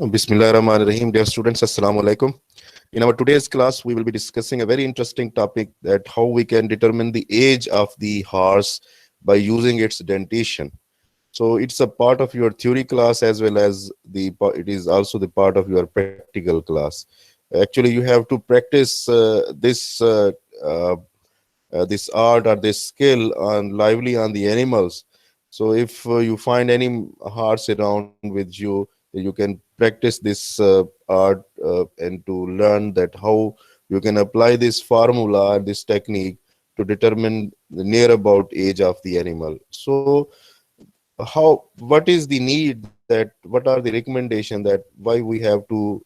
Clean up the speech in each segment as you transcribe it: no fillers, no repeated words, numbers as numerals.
Bismillahirrahmanirrahim. Dear students, Assalamu alaikum. In our today's class, we will be discussing a very interesting topic, that how we can determine the age of the horse by using its dentition. So it's a part of your theory class, as well as it is also the part of your practical class. Actually, you have to practice this art or this skill on lively on the animals. So if you find any hearts around with you, you can practice this art and to learn that how you can apply this formula, this technique, to determine the near about age of the animal. So what is the need, that what are the recommendation, that why we have to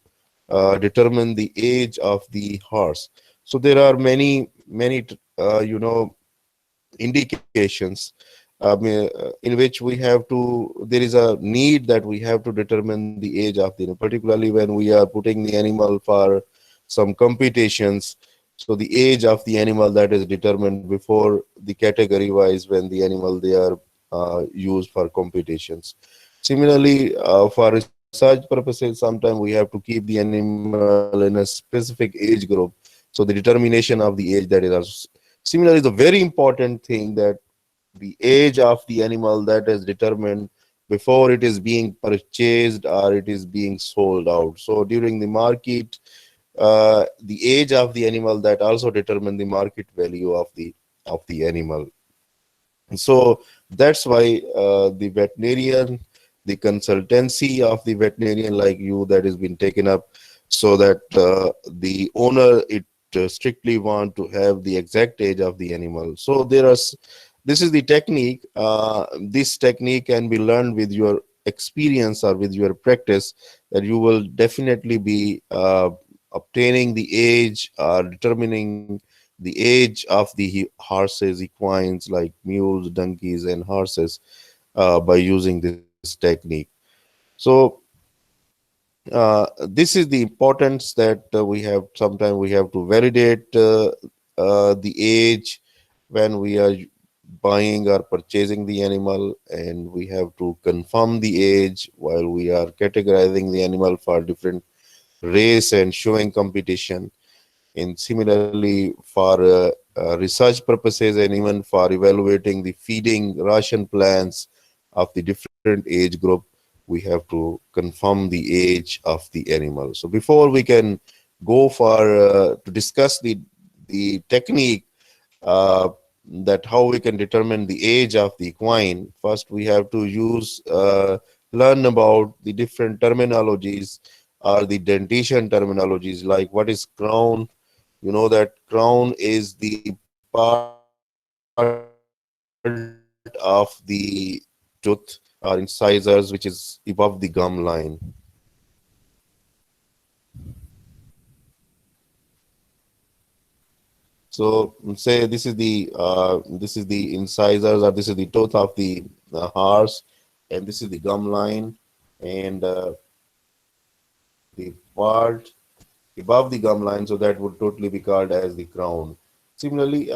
determine the age of the horse? So there are many indications, in which we have to, there is a need that we have to determine the age of the animal, particularly when we are putting the animal for some competitions. So the age of the animal, that is determined before the category wise, when the animal they are used for competitions. Similarly, for research purposes, sometimes we have to keep the animal in a specific age group. So the determination of the age, that is also similarly the very important thing, that the age of the animal, that is determined before it is being purchased or it is being sold out. So during the market, the age of the animal, that also determine the market value of the animal. So that's why the veterinarian, the consultancy of the veterinarian like you, that has been taken up, so that the owner, it strictly want to have the exact age of the animal. So this is the technique. This technique can be learned with your experience or with your practice, that you will definitely be obtaining the age or determining the age of the horses, equines like mules, donkeys, and horses, by using this technique. So this is the importance, that we have. Sometimes we have to validate the age when we are buying or purchasing the animal, and we have to confirm the age while we are categorizing the animal for different race and showing competition. And similarly, for research purposes, and even for evaluating the feeding ration plans of the different age group, we have to confirm the age of the animal. So before we can go for to discuss the technique, uh, that how we can determine the age of the equine, first we have to learn about the different terminologies, or the dentition terminologies, like what is crown. You know that crown is the part of the tooth or incisors, which is above the gum line. So say this is the incisors, or this is the tooth of the horse, and this is the gum line, and the part above the gum line, so that would totally be called as the crown. Similarly,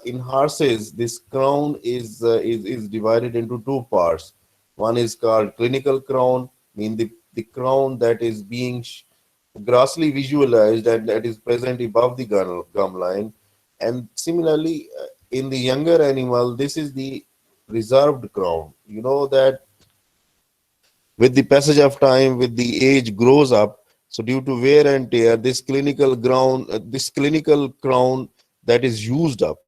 in horses, this crown is divided into two parts. One is called clinical crown, mean the crown that is being grossly visualized, and that is present above the gum line. And similarly, in the younger animal, this is the reserved crown. You know that with the passage of time, with the age grows up, so due to wear and tear, this clinical crown, that is used up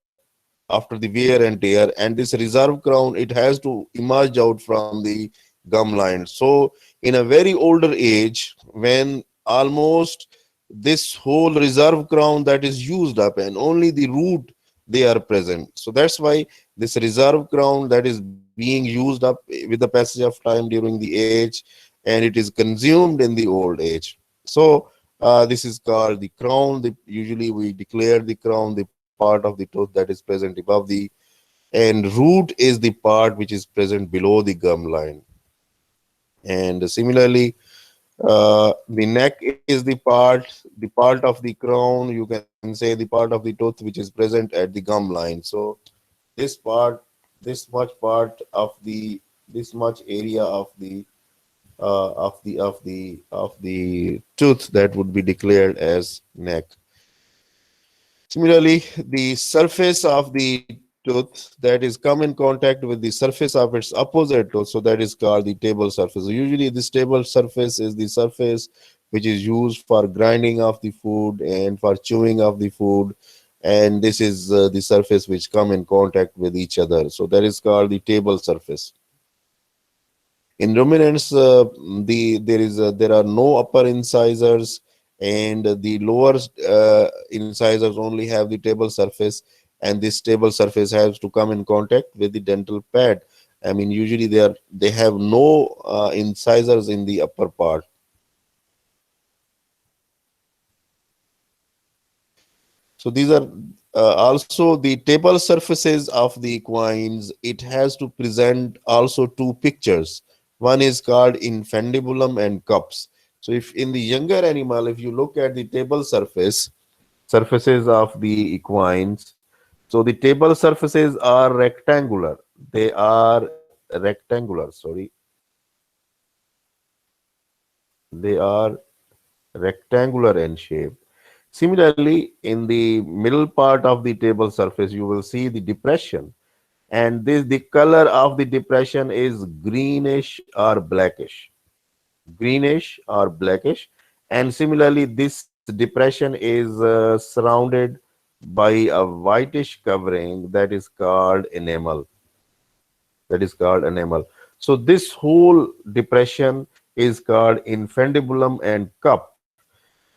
after the wear and tear, and this reserve crown, it has to emerge out from the gum line. So in a very older age, when almost this whole reserve crown, that is used up, and only the root they are present. So that's why this reserve crown, that is being used up with the passage of time during the age, and it is consumed in the old age. So this is called the crown. Usually we declare the crown the part of the tooth that is present above the, and root is the part which is present below the gum line. And similarly, the neck is the part of the crown, you can say the part of the tooth which is present at the gum line. So this part, this much part of the, this much area of the of the tooth that would be declared as neck. Similarly, the surface of the tooth that is come in contact with the surface of its opposite tooth, so that is called the table surface. So usually, this table surface is the surface which is used for grinding of the food and for chewing of the food, and this is the surface which come in contact with each other. So that is called the table surface. In ruminants, there are no upper incisors, and the lower incisors only have the table surface, and this table surface has to come in contact with the dental pad. I mean, usually they have no incisors in the upper part. So these are also the table surfaces of the equines. It has to present also two pictures. One is called infundibulum and cups. So if in the younger animal, if you look at the table surfaces of the equines, so the table surfaces are rectangular. They are rectangular, sorry. They are rectangular in shape. Similarly, in the middle part of the table surface, you will see the depression, and this the color of the depression is greenish or blackish, and similarly, this depression is surrounded by a whitish covering that is called enamel. So this whole depression is called infundibulum and cup.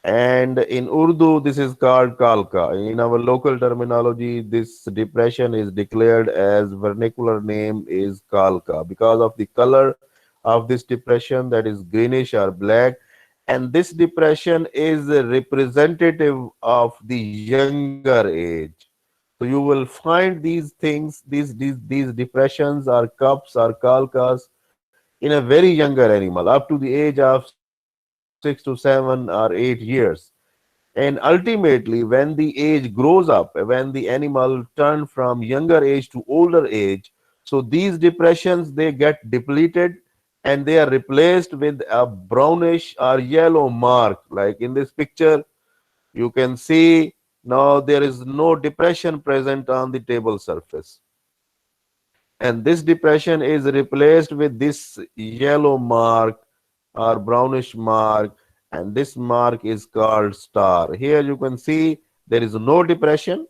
And in Urdu, this is called kalka. In our local terminology, this depression is declared as vernacular name is kalka because of the color of this depression that is greenish or black. And this depression is representative of the younger age. So you will find these things, these depressions or cups or kalkas in a very younger animal up to the age of 6 to 7 or 8 years. And ultimately, when the age grows up, when the animal turn from younger age to older age, so these depressions they get depleted and they are replaced with a brownish or yellow mark. Like in this picture, you can see now there is no depression present on the table surface, and this depression is replaced with this yellow mark or brownish mark, and this mark is called star. Here you can see there is no depression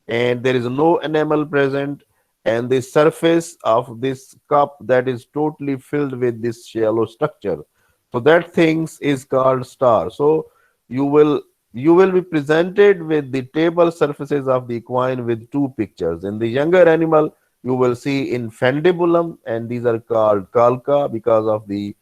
and there is no enamel present, and the surface of this cup that is totally filled with this shallow structure, so that things is called star. So you will you will be presented with the table surfaces of the equine with two pictures. In the younger animal, you will see infundibulum, and these are called kalka because of the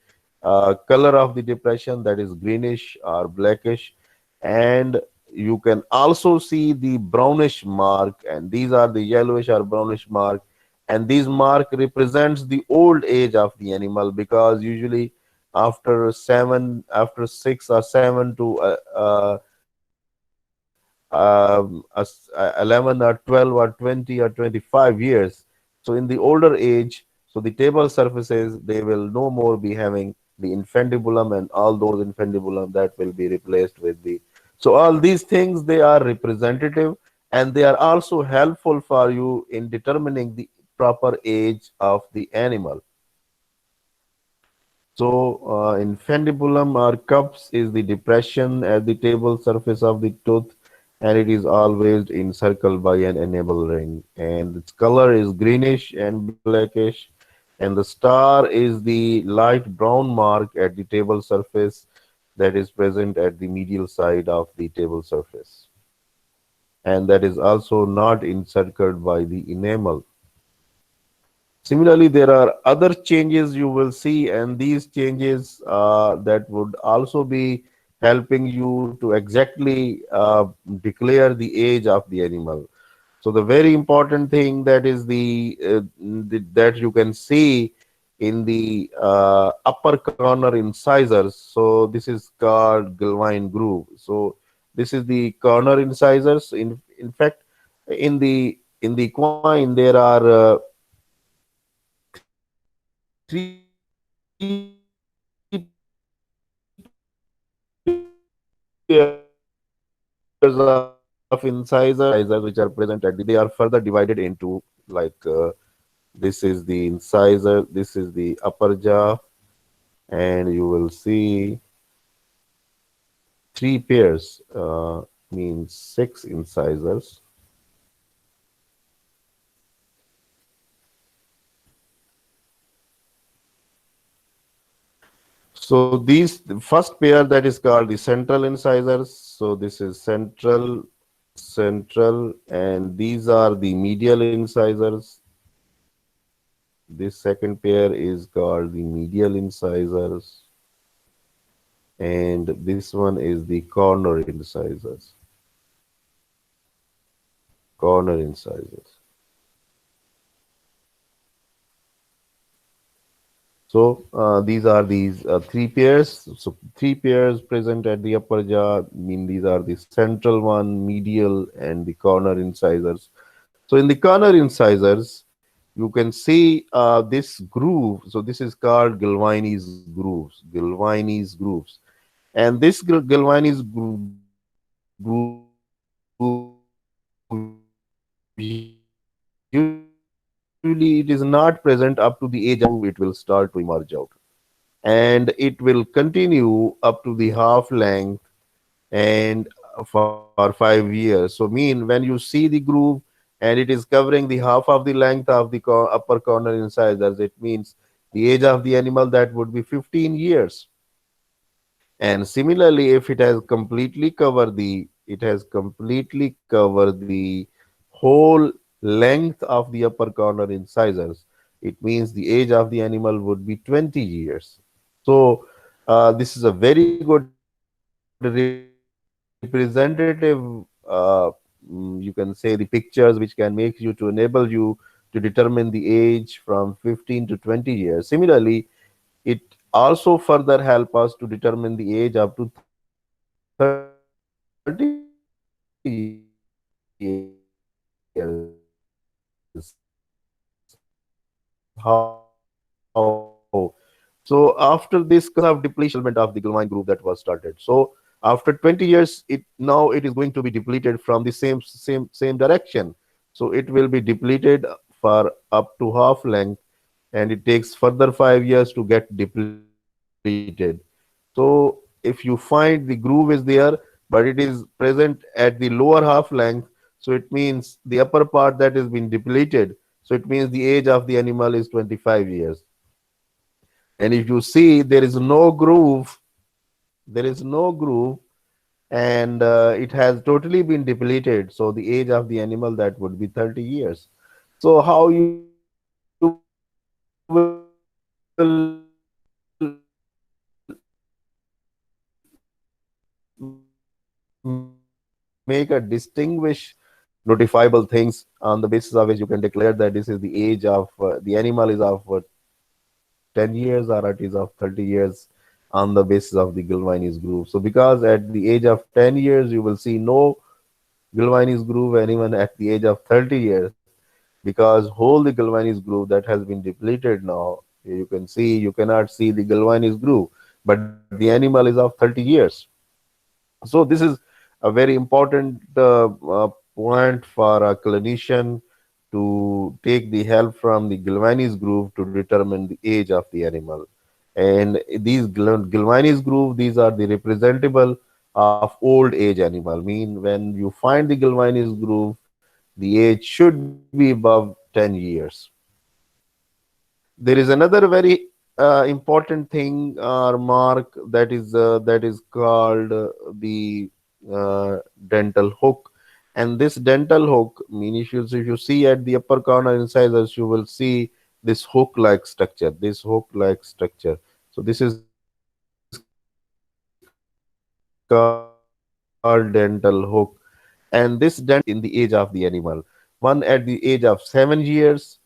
color of the depression that is greenish or blackish, and you can also see the brownish mark, and these are the yellowish or brownish mark, and this mark represents the old age of the animal because usually after 6 or 7 to 11 or 12 or 20 or 25 years. So in the older age, so the table surfaces they will no more be having the infundibulum and all those infundibulum that will be replaced with the. So all these things they are representative, and they are also helpful for you in determining the proper age of the animal. So, infundibulum or cups is the depression at the table surface of the tooth, and it is always encircled by an enamel ring. And its color is greenish and blackish, and the star is the light brown mark at the table surface that is present at the medial side of the table surface, and that is also not encircled by the enamel. Similarly, there are other changes you will see, and these changes that would also be helping you to exactly declare the age of the animal. So the very important thing that is that you can see in the upper corner incisors. So this is called Galvayne groove. So this is the corner incisors. In fact, in the equine there are three types of incisors. One is called two layers of incisors which are present at the, they are further divided into like this is the incisor, this is the upper jaw, and you will see three pairs, means six incisors. So these the first pair that is called the central incisors. So this is central, and these are the medial incisors. This second pair is called the medial incisors, and this one is the corner incisors. Corner incisors. So these are three pairs. So three pairs present at the upper jaw. Mean these are the central one, medial, and the corner incisors. So in the corner incisors, you can see this groove. So this is called Galvayne's grooves. Galvayne's grooves, and this usually it is not present up to the age of 30 years. It will start to emerge out, and it will continue up to the half length and for 5 years. So mean when you see the groove and it is covering the half of the length of the upper corner incisors, it means the age of the animal that would be 15 years. And similarly, if it has completely covered the, it has completely covered the whole length of the upper corner incisors, it means the age of the animal would be 20 years. So this is a very good representative, you can say the pictures which can make you to enable you to determine the age from 15 to 20 years. Similarly, it also further help us to determine the age up to 30 years. How? So after this concept of depletion of the Galvayne's groove that was started, so after 20 years, now it is going to be depleted from the same direction. So after 20 years, now it is going to be depleted from the same direction. So it will be depleted for up to half length, and it takes further 5 years to get depleted. So if you find the groove is there, but it is present at the lower half length, so it means the upper part that is being depleted. So it means the age of the animal is 25 years. And if you see there is no groove, and it has totally been depleted. So the age of the animal that would be 30 years. So how you will make a distinguish notifiable things on the basis of which you can declare that this is the age of the animal is of 10 years or it is of 30 years on the basis of the Galvayne's groove. So because at the age of 10 years you will see no Galvayne's groove, and even at the age of 30 years, because whole the Galvayne's groove that has been depleted now, you can see you cannot see the Galvayne's groove, but the animal is of 30 years. So this is a very important point for a clinician to take the help from the Galvayne's groove to determine the age of the animal. And these Galvayne's groove, these are the representable of old age animal. Mean when you find the Galvayne's groove, the age should be above 10 years. There is another very important thing or mark that is called the dental hook. And this dental hook, mean if you see at the upper corner incisors, you will see this hook like structure, this hook like structure. So this is called dental hook, and this dental hook is present in the age of the animal. One at the age of 7 years,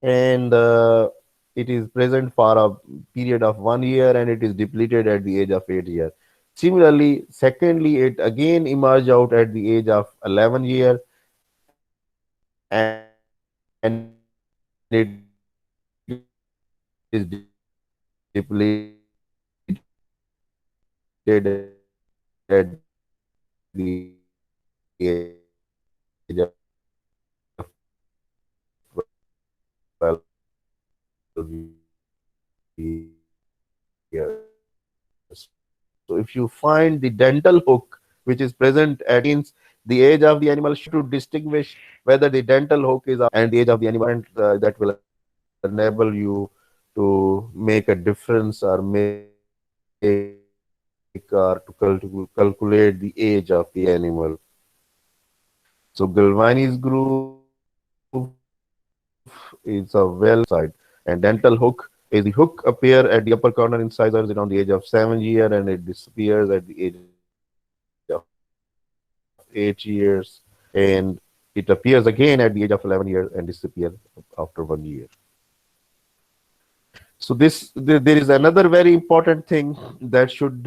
and it is present for a period of 1 year, and it is depleted at the age of 8 years. Similarly, secondly, it again emerged out at the age of 11 year, and it is depleted at the age of 12 year. Similarly, third age of the animal, at the age of 12 years. So if you find the dental hook which is present at means the age of the animal should to distinguish whether the dental hook is and the age of the animal, and that will enable you to make a difference or make or to calculate the age of the animal. So Galvani's groove is a well side, and dental hook is the hook appear at the upper corner incisors around the age of 7 year, and it disappears at the age of 8 years, and it appears again at the age of 11 years and disappears after 1 year. So there is another very important thing that should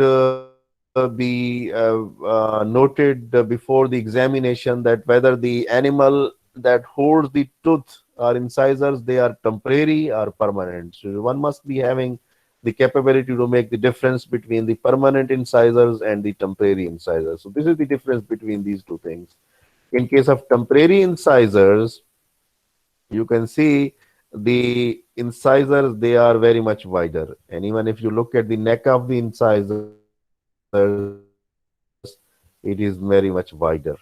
be noted before the examination, that whether the animal that holds the tooth or incisors, they are temporary or permanent. So one must be having the capability to make the difference between the permanent incisors and the temporary incisors. So this is the difference between these two things. In case of temporary incisors, you can see the incisors, they are very much wider, and even if you look at the neck of the incisors, it is very much wider,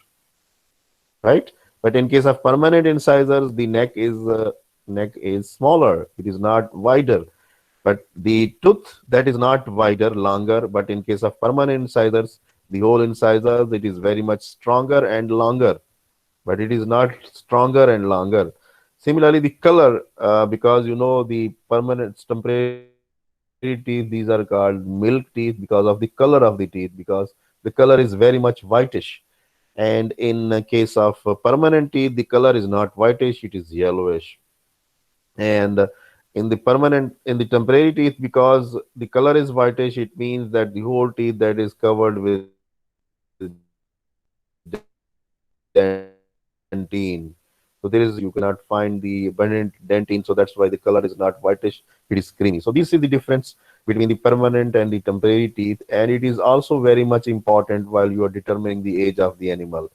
right? But in case of permanent incisors, the neck is smaller, it is not wider, but the tooth, that is not wider, longer. But in case of permanent incisors, the whole incisors, it is very much stronger and longer, but it is not stronger and longer. Similarly, the color, because the permanent temporary teeth, these are called milk teeth because of the color of the teeth, because the color is very much whitish. And in case of permanent teeth, the color is not whitish, it is yellowish. And in the temporary teeth, because the color is whitish, it means that the whole teeth that is covered with dentine. So there is, you cannot find the abundant dentine, so that's why the color is not whitish, it is creamy. So this is the difference between the permanent and the temporary teeth, and it is also very much important while you are determining the age of the animal.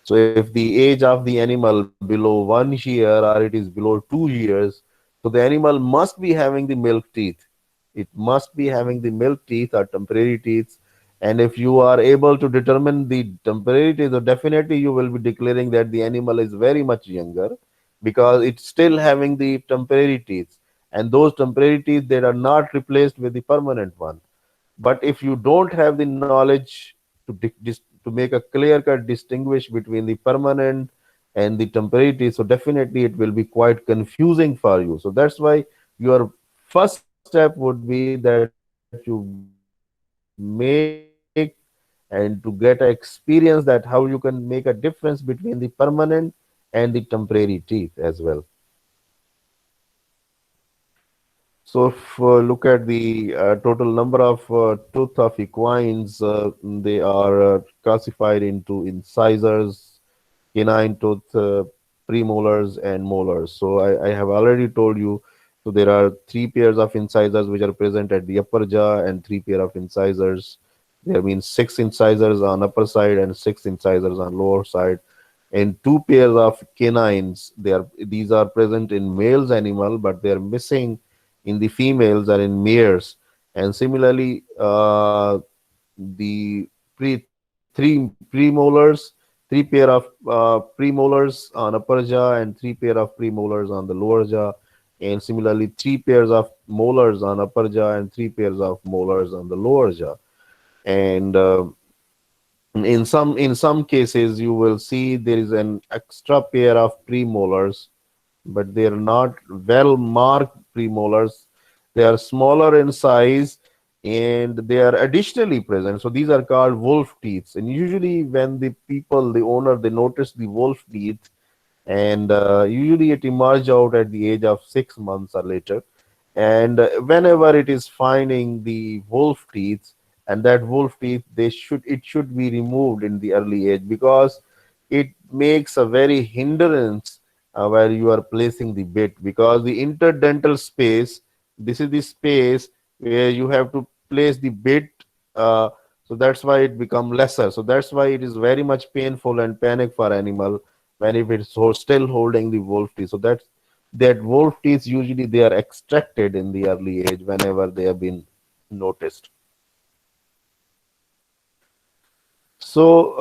So if the age of the animal below 1 year or it is below 2 years, so the animal must be having the milk teeth. It must be having the milk teeth or temporary teeth. And if you are able to determine the temporary teeth, so definitely you will be declaring that the animal is very much younger, because it's still having the temporary teeth. And those temporary teeth, they are not replaced with the permanent one. But if you don't have the knowledge to make a clear cut distinguish between the permanent and the temporary teeth, so definitely it will be quite confusing for you. So that's why your first step would be that you make and to get experience that how you can make a difference between the permanent and the temporary teeth as well. So if look at the total number of tooth of equines, they are classified into incisors, canine tooth, premolars, and molars. So I have already told you. So there are three pairs of incisors which are present at the upper jaw, and three pair of incisors. There means six incisors on upper side and six incisors on lower side, and two pairs of canines. These are present in males animal, but they are missing in the females or in mares. And similarly, the three premolars, three pair of premolars on upper jaw, and three pair of premolars on the lower jaw. And similarly, three pairs of molars on upper jaw and three pairs of molars on the lower jaw. And in some cases, you will see there is an extra pair of premolars, but they are not well marked premolars. They are smaller in size, and they are additionally present. So these are called wolf teeth. And usually, when the owner, they notice the wolf teeth, and usually it emerge out at the age of 6 months or later. And whenever it is finding the wolf teeth, and that wolf teeth, it should be removed in the early age, because it makes a very hindrance where you are placing the bit, because the interdental space, this is the space where you have to place the bit. uh, So that's why it become lesser. So that's why it is very much painful and panic for animal when if it's still holding the wolf teeth. So that wolf teeth usually they are extracted in the early age whenever they have been noticed. So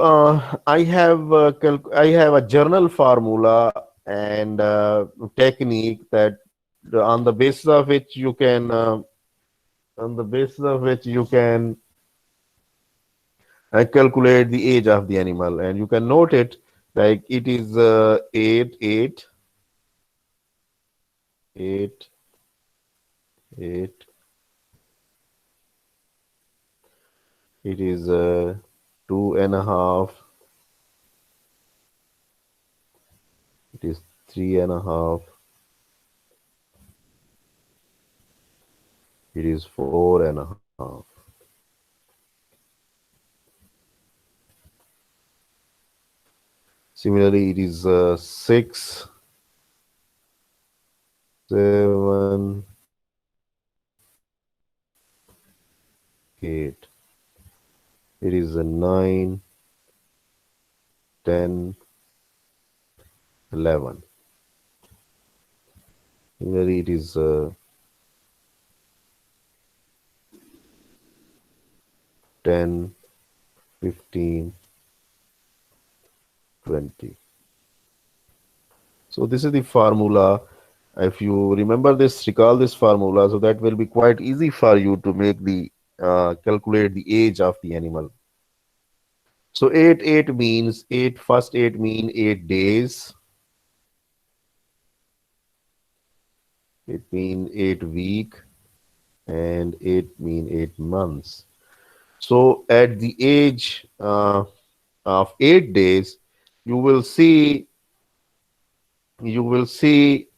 I have a journal formula and technique that on the basis of which you can on the basis of which you can calculate the age of the animal, and you can note it like it is 8 8 8 8. It is 2.5. It is 3.5. It is 4.5. Similarly, it is 6, 7, 8. It is 9, 10, 11. Similarly, it is 10, 15, 20. So this is the formula. If you remember this, recall this formula, so that will be quite easy for you to make the calculate the age of the animal. So 8 8 means first 8 mean 8 days. It mean 8 week, and 8 mean 8 months. So at the age of 8 days, you will see you will see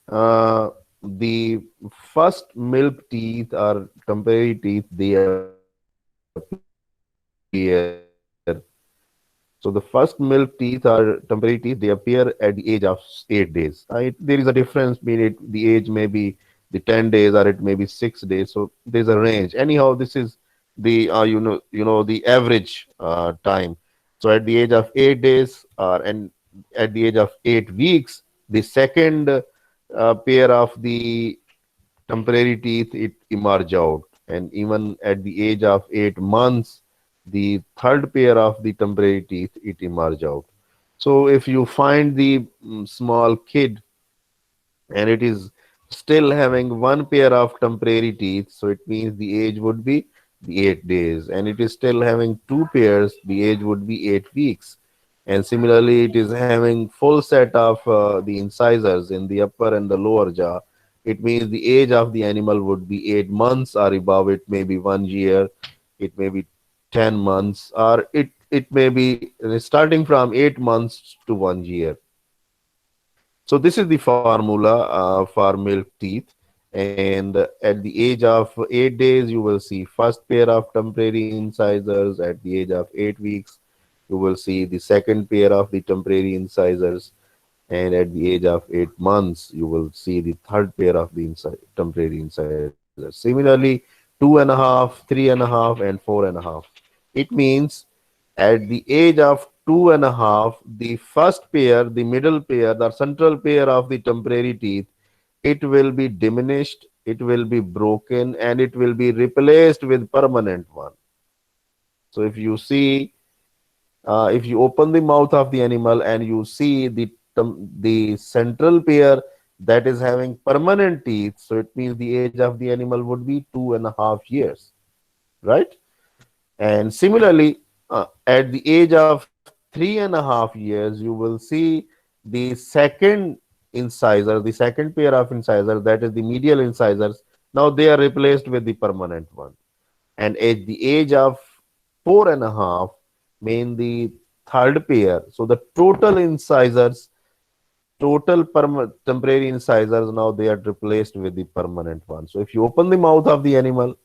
the first milk teeth or temporary teeth they appear. So the first milk teeth or temporary teeth they appear at the age of 8 days. There is a difference between it. The age may be the 10 days or it may be 6 days. So there's a range. Anyhow, this is the the average time. So at the age of 8 days and at the age of 8 weeks, the second pair of the temporary teeth it emerge out, and even at the age of 8 months the third pair of the temporary teeth it emerge out. So if you find the small kid and it is still having one pair of temporary teeth, so it means the age would be the 8 days, and it is still having two pairs, the age would be 8 weeks. And similarly, it is having full set of the incisors in the upper and the lower jaw. It means the age of the animal would be 8 months or above. It may be 1 year, it may be 10 months, or it may be starting from 8 months to 1 year. So this is the formula for milk teeth. And at the age of 8 days, you will see first pair of temporary incisors. At the age of 8 weeks, you will see the second pair of the temporary incisors. And at the age of 8 months, you will see the third pair of the temporary incisors. Similarly, 2.5, 3.5, and 4.5. It means at the age of 2.5, the first pair, the middle pair, the central pair of the temporary teeth, it will be diminished, it will be broken, and it will be replaced with permanent one. So if you open the mouth of the animal and you see the central pair that is having permanent teeth, so it means the age of the animal would be 2.5 years, right? And similarly, at the age of 3.5 years, you will see the second incisor, the second pair of incisors, that is the medial incisors. Now they are replaced with the permanent one. And at the age of 4.5, mean the third pair. So the total incisors, temporary incisors, now they are replaced with the permanent one. So if you open the mouth of the animal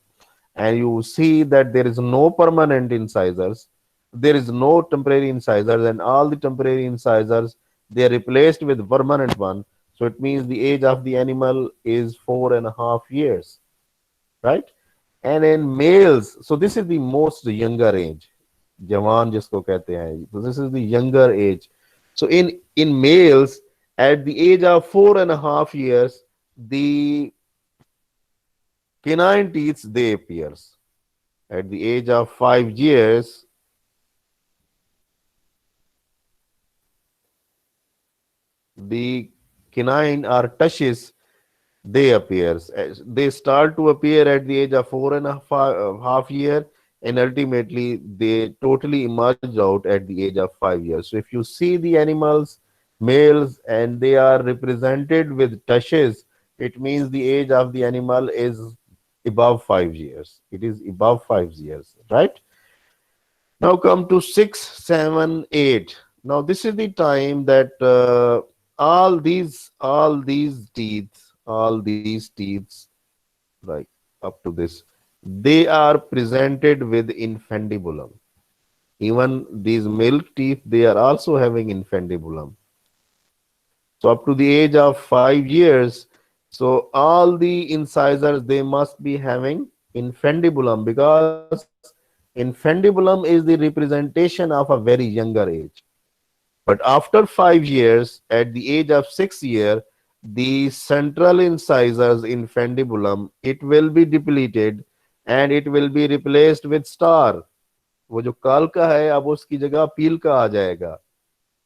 and you see that there is no permanent incisors, there is no temporary incisors, and all the temporary incisors they are replaced with permanent one. So it means the age of the animal is 4.5 years, right? And in males, so this is the most younger age. जवान जिसको कहते हैं. So this is the younger age. So in males, at the age of 4.5 years, the canine teeth they appears. At the age of 5 years, the canine or tushes they appears. They start to appear at the age of 4.5 year, and ultimately they totally emerge out at the age of 5 years. So if you see the animals, males, and they are represented with tushes, it means the age of the animal is above 5 years. It is above 5 years, right? Now come to 6, 7, 8. Now this is the time that all these teeth, like up to this, they are presented with infundibulum. Even these milk teeth, they are also having infundibulum. So up to the age of 5 years, so all the incisors they must be having infundibulum, because infundibulum is the representation of a very younger age. But after 5 years, at the age of 6 year, the central incisors infundibulum it will be depleted and it will be replaced with star. वो जो काल का है अब उसकी जगह पील का आ जाएगा.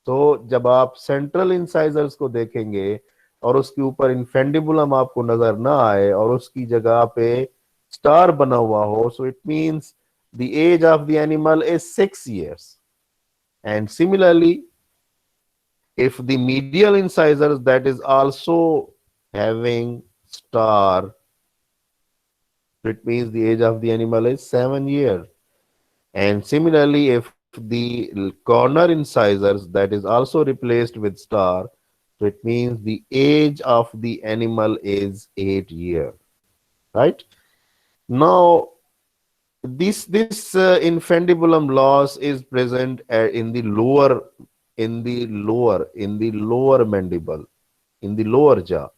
तो जब आप सेंट्रल इंसाइजर्स को देखेंगे और उसके ऊपर इन्फेंडिबुलम आपको नजर ना आए और उसकी जगह पे स्टार बना हुआ हो, so it means the age of the animal is 6 years. And similarly, if the medial incisors that is also having star, it means the age of the animal is 7 years. And similarly, if the corner incisors that is also replaced with star, so it means the age of the animal is 8 years, right? Now, this infundibulum loss is present in the lower mandible, in the lower jaw,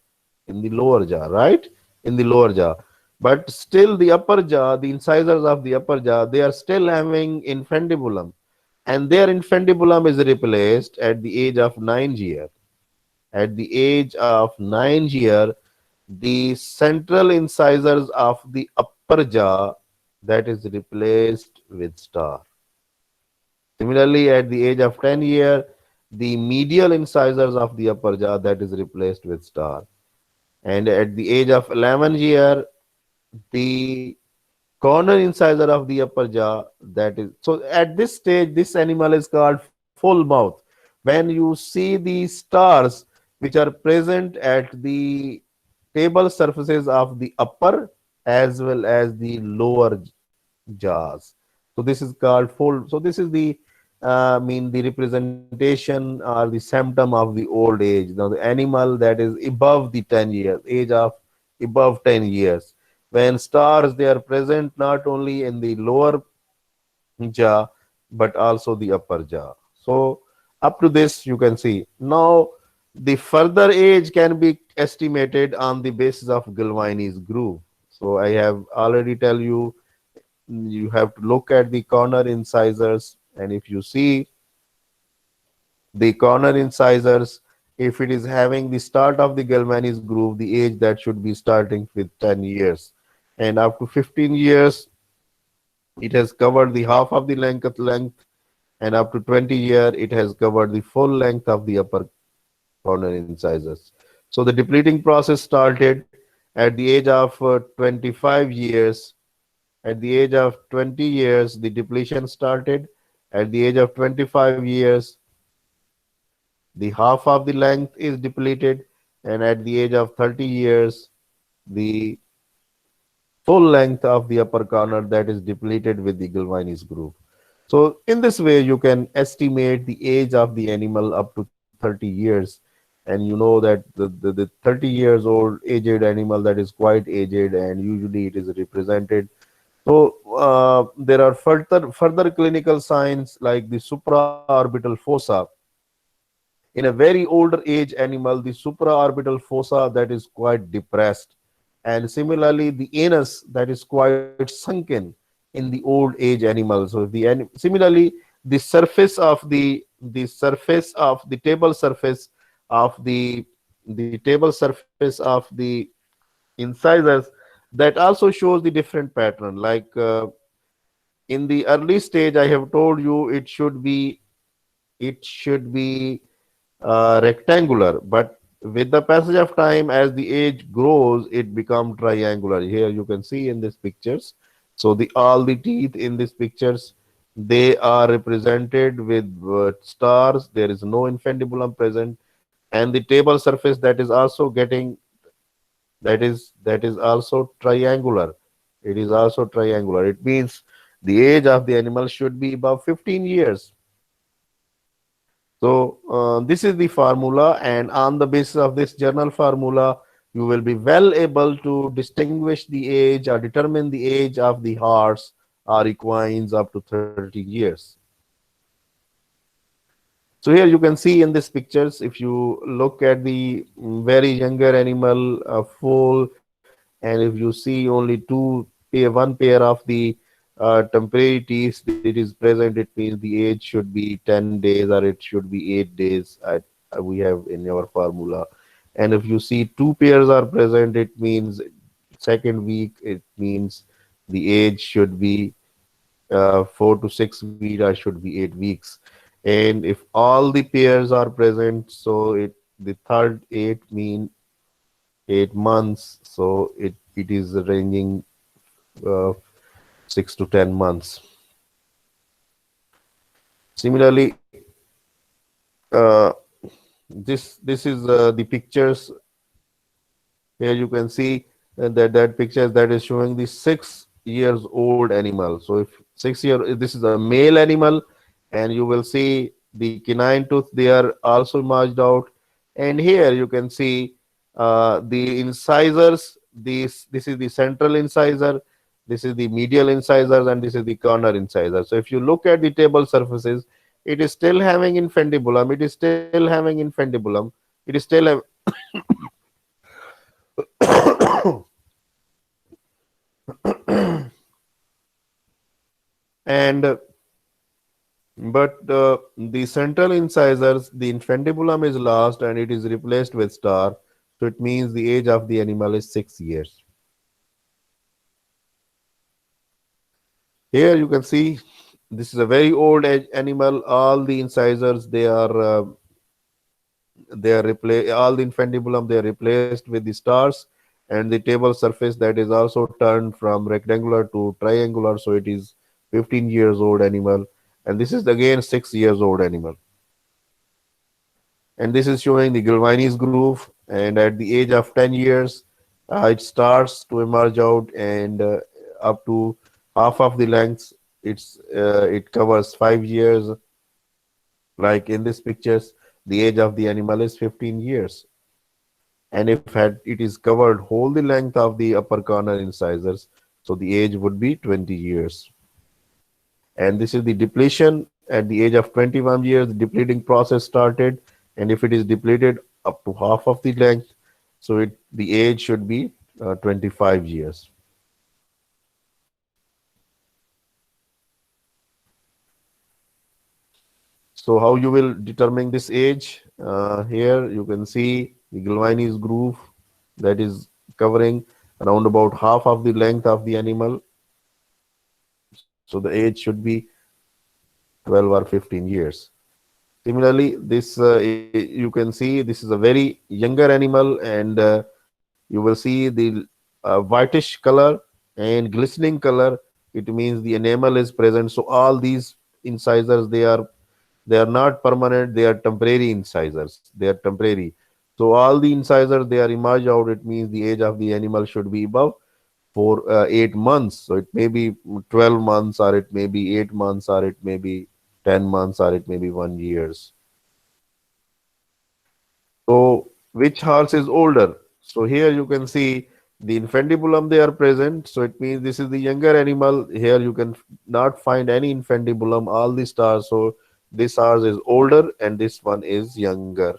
right? In the lower jaw. But still the upper jaw, the incisors of the upper jaw, they are still having infundibulum. And their infundibulum is replaced at the age of 9 year. At the age of 9 year, the central incisors of the upper jaw that is replaced with star. Similarly, at the age of 10 year, the medial incisors of the upper jaw that is replaced with star. And at the age of 11 year, the corner incisor of the upper jaw that is, so at this stage this animal is called full mouth. When you see the stars which are present at the table surfaces of the upper as well as the lower jaws, so this is called full. So this is the mean the representation or the symptom of the old age. Now the animal that is above the 10 years age of above 10 years, when stars they are present not only in the lower jaw but also the upper jaw. So up to this you can see. Now the further age can be estimated on the basis of Galvayne's groove. So I have already tell you, you have to look at the corner incisors, and if you see the corner incisors, if it is having the start of the Galvani's groove, the age that should be starting with 10 years. And up to 15 years, it has covered the half of the length, and up to 20 year, it has covered the full length of the upper corner incisors. So the depleting process started at the age of 25 years. At the age of 20 years, the depletion started. At the age of 25 years, the half of the length is depleted, and at the age of 30 years, the full length of the upper corner that is depleted with the Galvani's groove. So in this way, you can estimate the age of the animal up to 30 years. And you know that the 30 years old aged animal that is quite aged, and usually it is represented. So there are further clinical signs like the supraorbital fossa. In a very older age animal, the supraorbital fossa that is quite depressed, and similarly the anus that is quite sunken. in the old age animal. So similarly, the surface of the table surface of the table surface of the incisors, that also shows the different pattern. Like in the early stage, I have told you it should be rectangular, but with the passage of time, as the age grows, it becomes triangular. Here you can see in these pictures. So the all the teeth in these pictures, they are represented with stars. There is no infundibulum present, and the table surface, that is also getting, that is also triangular. It is also triangular. It means the age of the animal should be above 15 years. So this is the formula, and on the basis of this journal formula, you will be well able to distinguish the age or determine the age of the horse or equines up to 30 years. So here you can see in these pictures, if you look at the very younger animal, foal, and if you see only one pair of the temporary teeth that is present, it means the age should be 10 days or it should be 8 days. We have in our formula. And if you see two pairs are present, it means second week, it means the age should be 4 to 6 weeks or should be 8 weeks. And if all the pairs are present, so the third 8 months, so it is ranging uh, 6 to 10 months. Similarly, uh, this is the pictures. Here you can see that picture that is showing the 6 years old animal. So if 6 year, this is a male animal, and you will see the canine tooth, they are also merged out. And here you can see the incisors. This is the central incisor, this is the medial incisors, and this is the corner incisor. So if you look at the table surfaces, it is still having infundibulum. It is still having infundibulum. It is still and but the central incisors, the infundibulum is lost and it is replaced with star. So it means the age of the animal is 6 years. Here you can see this is a very old animal. All the incisors, they are replaced. All the infundibulum, they are replaced with the stars, and the table surface, that is also turned from rectangular to triangular. So it is 15 years old animal, and this is again 6 years old animal. And this is showing the Galvayne's groove. And at the age of 10 years, it starts to emerge out, and up to half of the length, it covers 5 years. Like in these pictures, the age of the animal is 15 years. And if it is covered whole the length of the upper corner incisors, so the age would be 20 years. And this is the depletion at the age of 21 years. The depleting process started, and if it is depleted up to half of the length, so the age should be 25 years. So how you will determine this age? Here you can see the Galvayne's groove, that is covering around about half of the length of the animal. So the age should be 12 or 15 years. Similarly, this you can see this is a very younger animal, and you will see the whitish color and glistening color. It means the enamel is present. So all these incisors, they are not permanent. They are temporary incisors. They are temporary. So all the incisors, they are emerged out. It means the age of the animal should be above for 8 months. So it may be 12 months, or it may be 8 months, or it may be 10 months, or it may be 1 years. So which horse is older? So here you can see the infundibulum, they are present. So it means this is the younger animal. Here you can not find any infundibulum, all the stars. So this horse is older and this one is younger.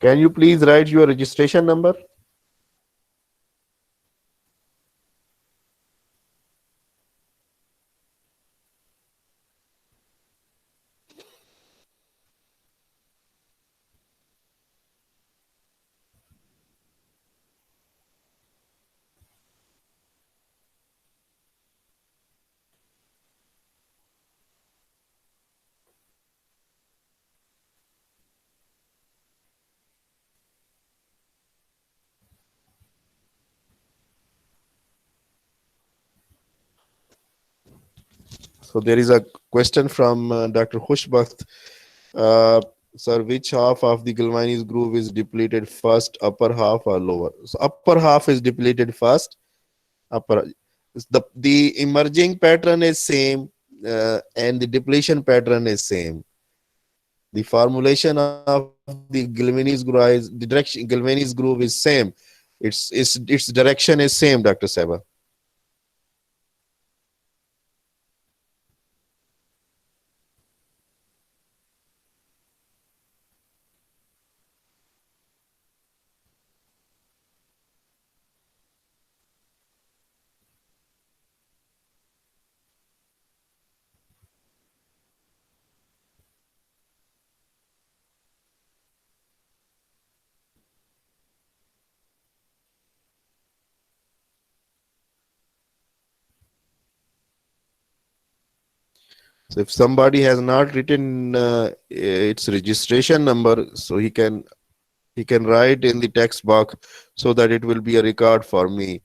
Can you please write your registration number? So there is a question from Dr. Hushbakhsh. Uh, Sir, which half of the Galvayne's groove is depleted first, upper half or lower? So upper half is depleted first. Upper the emerging pattern is same, and the depletion pattern is same. The formulation of the Galvayne's groove is the direction Galvayne's groove is same. Its direction is same, Dr. Seba. So if somebody has not written its registration number, so he can write in the text box so that it will be a record for me.